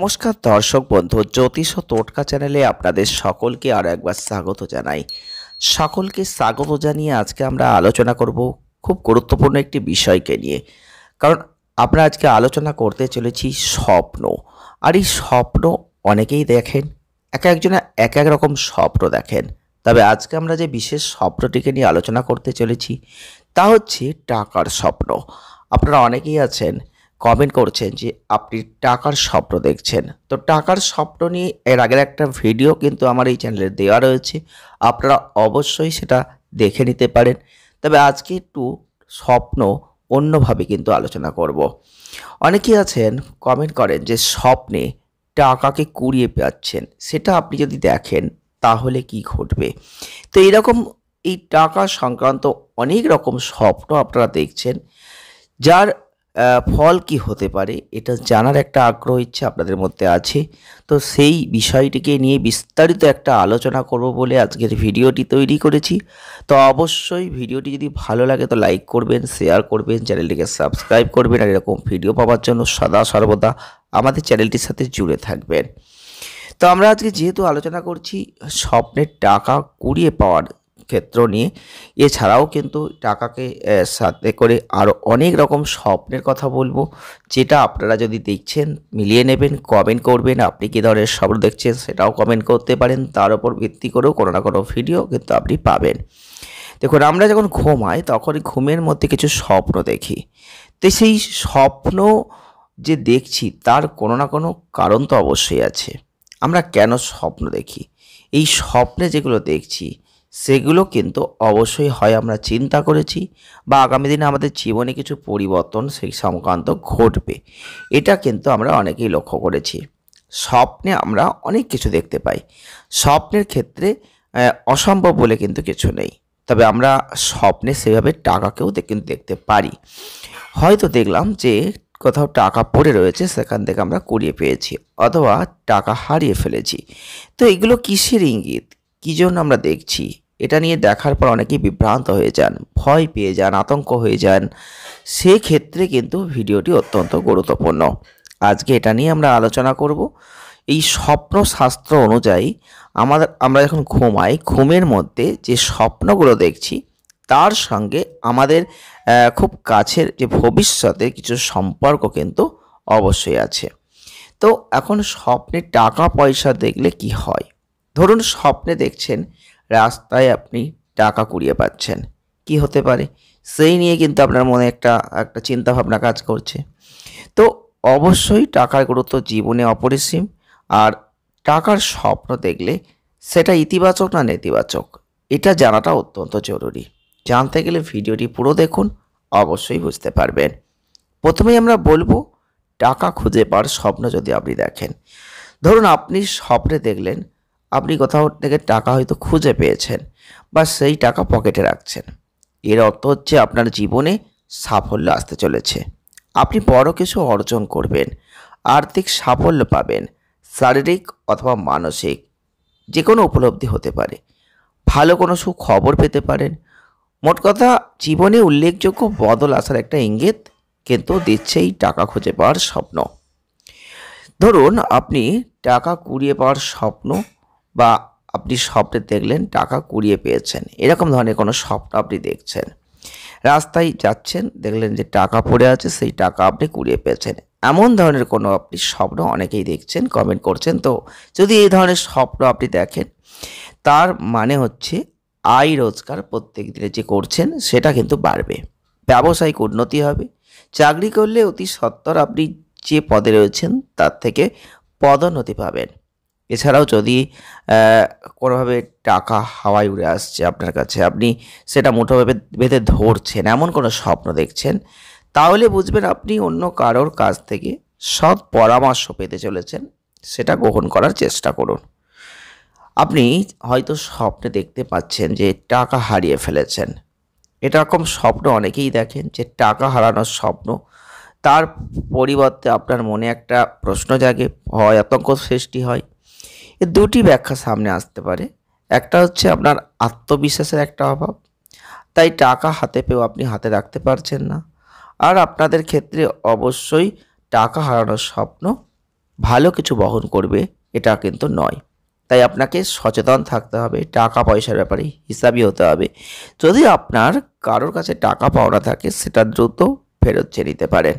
নমস্কার দর্শক বন্ধু, জ্যোতিষ ও টোটকা চ্যানেলে আপনাদের সকলকে আরও একবার স্বাগত জানাই। সকলকে স্বাগত জানিয়ে আজকে আমরা আলোচনা করব খুব গুরুত্বপূর্ণ একটি বিষয়কে নিয়ে। কারণ আমরা আজকে আলোচনা করতে চলেছি স্বপ্ন। আর এই স্বপ্ন অনেকেই দেখেন, এক একজনে এক এক রকম স্বপ্ন দেখেন। তবে আজকে আমরা যে বিশেষ স্বপ্নটিকে নিয়ে আলোচনা করতে চলেছি তা হচ্ছে টাকার স্বপ্ন। আপনারা অনেকেই আছেন কমেন্ট করছেন যে আপনি টাকার স্বপ্ন দেখছেন। তো টাকার স্বপ্ন নিয়ে এর আগের একটা ভিডিও কিন্তু আমার এই চ্যানেলে দেওয়া রয়েছে, আপনারা অবশ্যই সেটা দেখে নিতে পারেন। তবে আজকে একটু স্বপ্ন অন্যভাবে কিন্তু আলোচনা করব। অনেকেই আছেন কমেন্ট করেন যে স্বপ্নে টাকাকে কুড়িয়ে পাচ্ছেন, সেটা আপনি যদি দেখেন তাহলে কি ঘটবে। তো এরকম এই টাকা সংক্রান্ত অনেক রকম স্বপ্ন আপনারা দেখছেন, যার ফল কি হতে পারে এটা জানার একটা আগ্রহ ইচ্ছা আপনাদের মধ্যে আছে। তো সেই বিষয়টিকে নিয়ে বিস্তারিত একটা আলোচনা করব বলে আজকের ভিডিওটি তৈরি করেছি। তো অবশ্যই ভিডিওটি যদি ভালো লাগে তো লাইক করবেন, শেয়ার করবেন, চ্যানেলটিকে সাবস্ক্রাইব করবেন। আর এরকম ভিডিও পাওয়ার জন্য সদা সর্বদা আমাদের চ্যানেলটির সাথে জুড়ে থাকবেন। তো আমরা আজকে যেহেতু আলোচনা করছি স্বপ্নের টাকা কুড়িয়ে পাওয়ার ক্ষেত্র নিয়ে, এছাড়াও কিন্তু টাকাকে সাথে করে আরও অনেক রকম স্বপ্নের কথা বলবো, যেটা আপনারা যদি দেখছেন মিলিয়ে নেবেন, কমেন্ট করবেন। আপনি কী ধরনের স্বপ্ন দেখছেন সেটাও কমেন্ট করতে পারেন, তার উপর ভিত্তি করেও কোনো না কোনো ভিডিও কিন্তু আপনি পাবেন। দেখুন, আমরা যখন ঘুমাই তখন ঘুমের মধ্যে কিছু স্বপ্ন দেখি। তো সেই স্বপ্ন যে দেখছি তার কোনো না কোনো কারণ তো অবশ্যই আছে। আমরা কেন স্বপ্ন দেখি, এই স্বপ্নে যেগুলো দেখছি সেগুলো কিন্তু অবশ্যই হয় আমরা চিন্তা করেছি বা আগামী দিনে আমাদের জীবনে কিছু পরিবর্তন সেই সংক্রান্ত ঘটবে, এটা কিন্তু আমরা অনেকেই লক্ষ্য করেছি। স্বপ্নে আমরা অনেক কিছু দেখতে পাই। স্বপ্নের ক্ষেত্রে অসম্ভব বলে কিন্তু কিছু নেই। তবে আমরা স্বপ্নে সেভাবে টাকাকেও কিন্তু দেখতে পারি। হয়তো দেখলাম যে কোথাও টাকা পড়ে রয়েছে, সেখান থেকে আমরা কুড়িয়ে পেয়েছি, অথবা টাকা হারিয়ে ফেলেছি। তো এগুলো কিসের ইঙ্গিত, কী জন্য আমরা দেখছি, এটা নিয়ে দেখার পর অনেকেই বিভ্রান্ত হয়ে যান, ভয় পেয়ে যান, আতঙ্ক হয়ে যান। সেক্ষেত্রে কিন্তু ভিডিওটি অত্যন্ত গুরুত্বপূর্ণ। আজকে এটা নিয়ে আমরা আলোচনা করব। এই স্বপ্ন শাস্ত্র অনুযায়ী আমরা যখন ঘুমাই, ঘুমের মধ্যে যে স্বপ্নগুলো দেখছি তার সঙ্গে আমাদের খুব কাছের যে ভবিষ্যতের কিছু সম্পর্ক কিন্তু অবশ্যই আছে। তো এখন স্বপ্নে টাকা পয়সা দেখলে কি হয়। ধরুন স্বপ্নে দেখছেন রাস্তায় আপনি টাকা কুড়িয়ে পাচ্ছেন, কি হতে পারে সেই নিয়ে কিন্তু আপনার মনে একটা চিন্তা ভাবনা কাজ করছে। তো অবশ্যই টাকার গুরুত্ব জীবনে অপরিসীম। আর টাকার স্বপ্ন দেখলে সেটা ইতিবাচক না নেতিবাচক এটা জানাটা অত্যন্ত জরুরি। জানতে গেলে ভিডিওটি পুরো দেখুন, অবশ্যই বুঝতে পারবেন। প্রথমেই আমরা বলবো টাকা খুঁজে পাওয়ার স্বপ্ন যদি আপনি দেখেন। ধরুন আপনি স্বপ্নে দেখলেন আপনি কোথাও থেকে টাকা হয়তো খুঁজে পেয়েছেন বা সেই টাকা পকেটে রাখছেন। এর অর্থ হচ্ছে আপনার জীবনে সাফল্য আসতে চলেছে। আপনি বড় কিছু অর্জন করবেন, আর্থিক সাফল্য পাবেন, শারীরিক অথবা মানসিক যে কোনো উপলব্ধি হতে পারে, ভালো কোনো সুখবর পেতে পারেন। মোট কথা জীবনে উল্লেখযোগ্য বদল আসার একটা ইঙ্গিত কিন্তু দিচ্ছে এই টাকা খুঁজে পাওয়ার স্বপ্ন। ধরুন আপনি টাকা কুড়িয়ে পাওয়ার স্বপ্ন বা আপনি স্বপ্নে দেখলেন টাকা কুড়িয়ে পেয়েছেন, এরকম ধরনের কোনো স্বপ্ন আপনি দেখছেন। রাস্তায় যাচ্ছেন, দেখলেন যে টাকা পড়ে আছে, সেই টাকা আপনি কুড়িয়ে পেয়েছেন, এমন ধরনের কোনো আপনি স্বপ্ন অনেকেই দেখছেন, কমেন্ট করছেন। তো যদি এই ধরনের স্বপ্ন আপনি দেখেন তার মানে হচ্ছে আয় রোজগার প্রত্যেক দিনে যে করছেন সেটা কিন্তু বাড়বে, ব্যবসায়িক উন্নতি হবে। চাকরি করলে অতি সত্বর আপনি যে পদে রয়েছেন তার থেকে পদোন্নতি পাবেন। এছাড়াও যদি কোনোভাবে টাকা হাওয়ায় উড়ে আসছে আপনার কাছে, আপনি সেটা মুঠোভাবে বেঁধে ধরছেন, এমন কোনো স্বপ্ন দেখছেন, তাহলে বুঝবেন আপনি অন্য কারোর কাছ থেকে সৎ পরামর্শ পেতে চলেছেন। সেটা গ্রহণ করার চেষ্টা করুন। আপনি হয়তো স্বপ্নে দেখতে পাচ্ছেন যে টাকা হারিয়ে ফেলেছেন। এরকম স্বপ্ন অনেকেই দেখেন যে টাকা হারানোর স্বপ্ন। তার পরিবর্তে আপনার মনে একটা প্রশ্ন জাগে, ভয় আতঙ্ক সৃষ্টি হয়। এর দুটি ব্যাখ্যা সামনে আসতে পারে। একটা হচ্ছে আপনার আত্মবিশ্বাসের একটা অভাব, তাই টাকা হাতে পেয়েও আপনি হাতে রাখতে পারছেন না। আর আপনাদের ক্ষেত্রে অবশ্যই টাকা হারানোর স্বপ্ন ভালো কিছু বহন করবে এটা কিন্তু নয়। তাই আপনাকে সচেতন থাকতে হবে, টাকা পয়সার ব্যাপারে হিসাবি হতে হবে। যদি আপনার কারোর কাছে টাকা পাওনা থাকে সেটা দ্রুত ফেরত চেয়ে নিতে পারেন।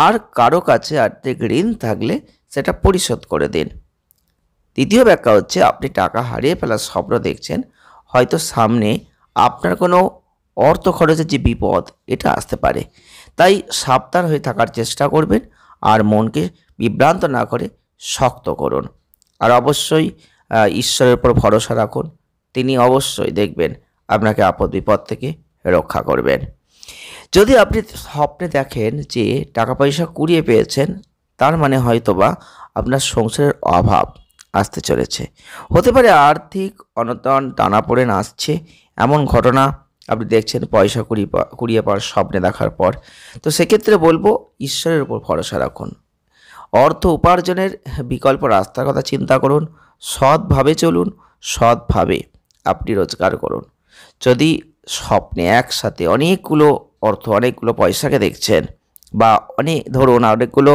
আর কারো কাছে আর্থিক ঋণ থাকলে সেটা পরিশোধ করে দিন। দ্বিতীয় ব্যাখ্যা হচ্ছে আপনি টাকা হারিয়ে ফেলার স্বপ্ন দেখছেন, হয়তো সামনে আপনার কোনো অর্থ খরচের যে বিপদ এটা আসতে পারে। তাই সাবধান হয়ে থাকার চেষ্টা করবেন আর মনকে বিভ্রান্ত না করে শক্ত করুন। আর অবশ্যই ঈশ্বরের উপর ভরসা রাখুন, তিনি অবশ্যই দেখবেন আপনাকে আপদ বিপদ থেকে রক্ষা করবেন। যদি আপনি স্বপ্নে দেখেন যে টাকা পয়সা কুড়িয়ে পেয়েছেন, তার মানে হয়তোবা আপনার সংসারের অভাব আসতে চলেছে। হতে পারে আর্থিক অনটন টানাপোড়েন আসছে, এমন ঘটনা আপনি দেখছেন পয়সা কুড়িয়ে পাওয়ার স্বপ্নে দেখার পর। তো সেক্ষেত্রে বলবো ঈশ্বরের উপর ভরসা রাখুন। অর্থ উপার্জনের বিকল্প রাস্তার কথা চিন্তা করুন, সৎভাবে চলুন, সৎভাবে আপনি রোজগার করুন। যদি স্বপ্নে একসাথে অনেকগুলো অনেকগুলো পয়সাকে দেখছেন, বা ধরুন অনেকগুলো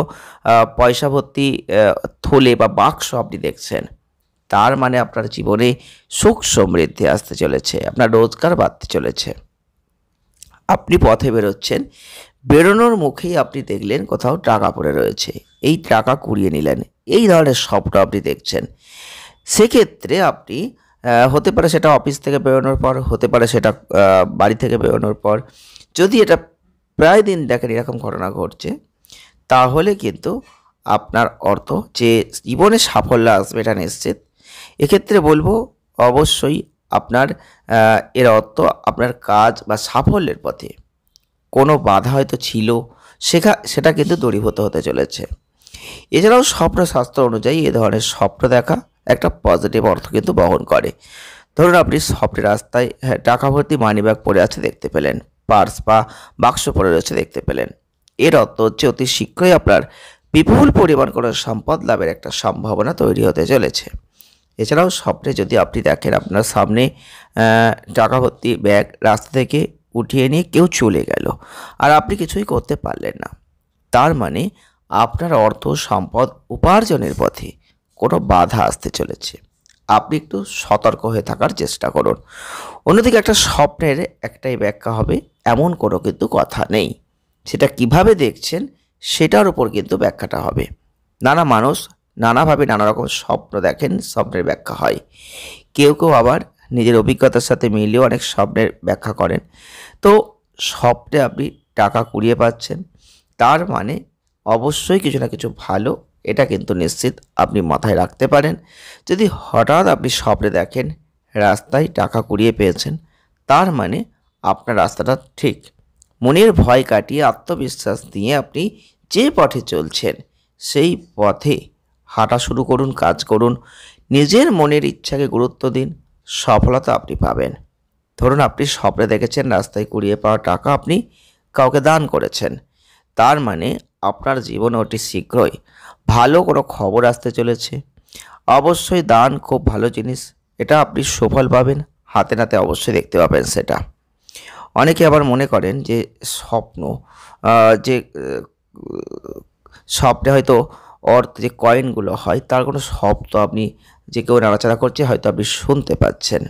পয়সা ভর্তি থলে বা বাক্স আপনি দেখছেন, তার মানে আপনার জীবনে সুখ সমৃদ্ধি আসতে চলেছে, আপনার রোজগার বাড়তে চলেছে। আপনি পথে বেরোচ্ছেন, বেরোনোর মুখেই আপনি দেখলেন কোথাও টাকা পড়ে রয়েছে, এই টাকা কুড়িয়ে নিলেন, এই ধরনের স্বপ্ন আপনি দেখছেন। সেক্ষেত্রে আপনি হতে পারে সেটা অফিস থেকে বেরোনোর পর, হতে পারে সেটা বাড়ি থেকে বেরোনোর পর, যদি এটা প্রায় দিন দেখেন এরকম ঘটনা ঘটছে, তাহলে কিন্তু আপনার অর্থ যে জীবনে সাফল্য আসবে এটা নিশ্চিত। এক্ষেত্রে বলবো অবশ্যই আপনার এর অর্থ আপনার কাজ বা সাফল্যের পথে কোনো বাধা হয়তো ছিল, সেটা কিন্তু দূরীভূত হতে চলেছে। এছাড়াও স্বপ্নশাস্ত্র অনুযায়ী এ ধরনের স্বপ্ন দেখা একটা পজিটিভ অর্থ কিন্তু বহন করে। ধরুন আপনি স্বপ্নে রাস্তায় টাকা ভর্তি মানিব্যাগ পড়ে আছে দেখতে পেলেন, পার্স বা বাক্স পড়ে রয়েছে দেখতে পেলেন, এর অর্থ হচ্ছে অতি শীঘ্রই আপনার বিপুল পরিমাণ কোনো সম্পদ লাভের একটা সম্ভাবনা তৈরি হতে চলেছে। এছাড়াও স্বপ্নে যদি আপনি দেখেন আপনার সামনে টাকা ভর্তি ব্যাগ রাস্তা থেকে উঠিয়ে নিয়ে কেউ চলে গেল আর আপনি কিছুই করতে পারলেন না, তার মানে আপনার অর্থ সম্পদ উপার্জনের পথে কোনো বাধা আসতে চলেছে। আপনি একটু সতর্ক হয়ে থাকার চেষ্টা করুন। অন্যদিকে একটা স্বপ্নের একটাই ব্যাখ্যা হবে এমন কোনো কিন্তু কথা নেই, সেটা কিভাবে দেখছেন সেটার উপর কিন্তু ব্যাখ্যাটা হবে। নানা মানুষ নানাভাবে নানা রকম স্বপ্ন দেখেন, স্বপ্নের ব্যাখ্যা হয়। কেউ কেউ আবার নিজের অভিজ্ঞতার সাথে মিলিয়েও অনেক স্বপ্নের ব্যাখ্যা করেন। তো স্বপ্নে আপনি টাকা কুড়িয়ে পাচ্ছেন, তার মানে অবশ্যই কিছু না কিছু ভালো, এটা কিন্তু নিশ্চিত আপনি মাথায় রাখতে পারেন। যদি হঠাৎ আপনি স্বপ্নে দেখেন রাস্তায় টাকা কুড়িয়ে পেয়েছেন, তার মানে আপনার রাস্তাটা ঠিক। মনের ভয় কাটিয়ে আত্মবিশ্বাস নিয়ে আপনি যে পথে চলছেন সেই পথে হাঁটা শুরু করুন, কাজ করুন, নিজের মনের ইচ্ছাকে গুরুত্ব দিন, সফলতা আপনি পাবেন। ধরুন আপনি স্বপ্নে দেখেছেন রাস্তায় কুড়িয়ে পাওয়া টাকা আপনি কাউকে দান করেছেন, তার মানে আপনার জীবনে অতি শীঘ্রই ভালো কোনো খবর আসতে চলেছে। অবশ্যই দান খুব ভালো জিনিস, এটা আপনি সুফল পাবেন, হাতে নাতে অবশ্যই দেখতে পাবেন সেটা। অনেকে আবার মনে করেন যে স্বপ্ন যে স্বপ্নে হয়তো যে কয়েনগুলো হয় তার কোনো শব্দ আপনি যে কেউ নাড়াচাড়া করছে হয়তো আপনি শুনতে পাচ্ছেন,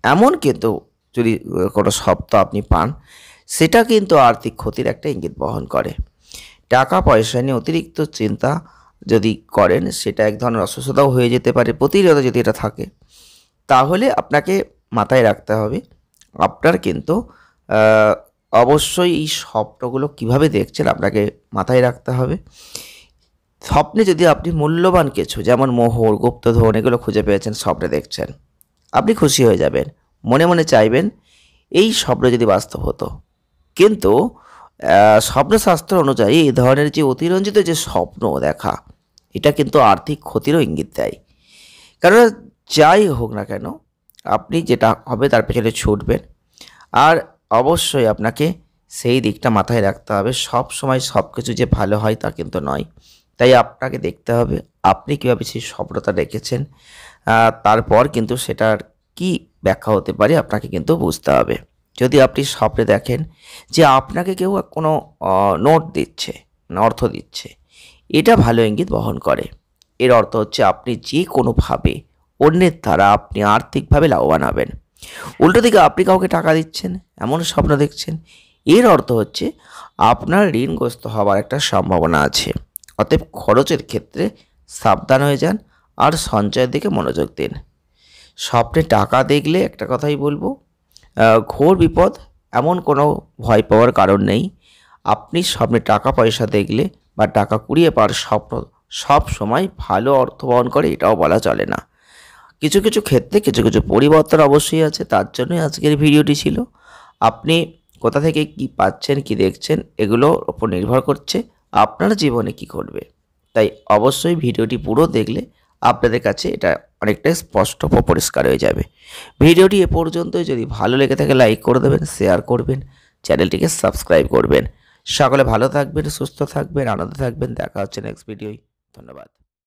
এমন কিন্তু যদি কোনো শব্দ আপনি পান, সেটা কিন্তু আর্থিক ক্ষতির একটা ইঙ্গিত বহন করে। টাকা পয়সা নিয়ে অতিরিক্ত চিন্তা যদি করেন সেটা এক ধরনের অসুস্থতাও হয়ে যেতে পারে, প্রতিনিয়ত যদি এটা থাকে। তাহলে আপনাকে মাথায় রাখতে হবে আপনার কিন্তু অবশ্যই এই স্বপ্নগুলো কিভাবে দেখছেন আপনাকে মাথায় রাখতে হবে। স্বপ্নে যদি আপনি মূল্যবান কিছু যেমন মোহর, গুপ্তধন এগুলো খুঁজে পেয়েছেন, স্বপ্নে দেখছেন, আপনি খুশি হয়ে যাবেন, মনে মনে চাইবেন এই স্বপ্ন যদি বাস্তব হতো। কিন্তু স্বপ্নশাস্ত্র অনুযায়ী এই ধরনের যে অতিরঞ্জিত যে স্বপ্ন দেখা, এটা কিন্তু আর্থিক ক্ষতিরও ইঙ্গিত দেয়। কারণ যাই হোক না কেন আপনি যেটা হবে তার পেছনে ছুটবেন, আর অবশ্যই আপনাকে সেই দিকটা মাথায় রাখতে হবে। সব সময় সব কিছু যে ভালো হয় তা কিন্তু নয়। তাই আপনাকে দেখতে হবে আপনি কীভাবে সেই স্বপ্নটা রেখেছেন, তারপর কিন্তু সেটার কি ব্যাখ্যা হতে পারে আপনাকে কিন্তু বুঝতে হবে। যদি আপনি স্বপ্নে দেখেন যে আপনাকে কেউ কোনো নোট দিচ্ছে, অর্থ দিচ্ছে, এটা ভালো ইঙ্গিত বহন করে। এর অর্থ হচ্ছে আপনি যে কোনোভাবে অন্যের দ্বারা আপনি আর্থিকভাবে লাভবান হবেন। উল্টো দিকে আপনি কাউকে টাকা দিচ্ছেন, এমন স্বপ্ন দেখছেন, এর অর্থ হচ্ছে আপনার ঋণগ্রস্ত হওয়ার একটা সম্ভাবনা আছে। অতএব খরচের ক্ষেত্রে সাবধান হয়ে যান আর সঞ্চয়ের দিকে মনোযোগ দিন। স্বপ্নে টাকা দেখলে একটা কথাই বলবো, ঘোর বিপদ এমন কোনো ভয় পাওয়ার কারণ নেই। আপনি স্বপ্নে টাকা পয়সা দেখলে বা টাকা কুড়িয়ে পাওয়ার স্বপ্ন সব সময় ভালো অর্থ বহন করে এটাও বলা চলে না। কিছু কিছু ক্ষেত্রে কিছু কিছু পরিবর্তন অবশ্যই আছে, তার জন্যই আজকের ভিডিওটি ছিল। আপনি কোথা থেকে কি পাচ্ছেন, কি দেখছেন, এগুলোর ওপর নির্ভর করছে আপনার জীবনে কি ঘটবে। তাই অবশ্যই ভিডিওটি পুরো দেখলে আপনাদের কাছে এটা অনেকটাই স্পষ্ট ও পরিষ্কার হয়ে যাবে। ভিডিওটি এ পর্যন্তই। যদি ভালো লেগে থাকে লাইক করে দেবেন, শেয়ার করবেন, চ্যানেলটিকে সাবস্ক্রাইব করবেন। সকলে ভালো থাকবেন, সুস্থ থাকবেন, আনন্দে থাকবেন। দেখা হচ্ছে নেক্সট ভিডিওয়। ধন্যবাদ।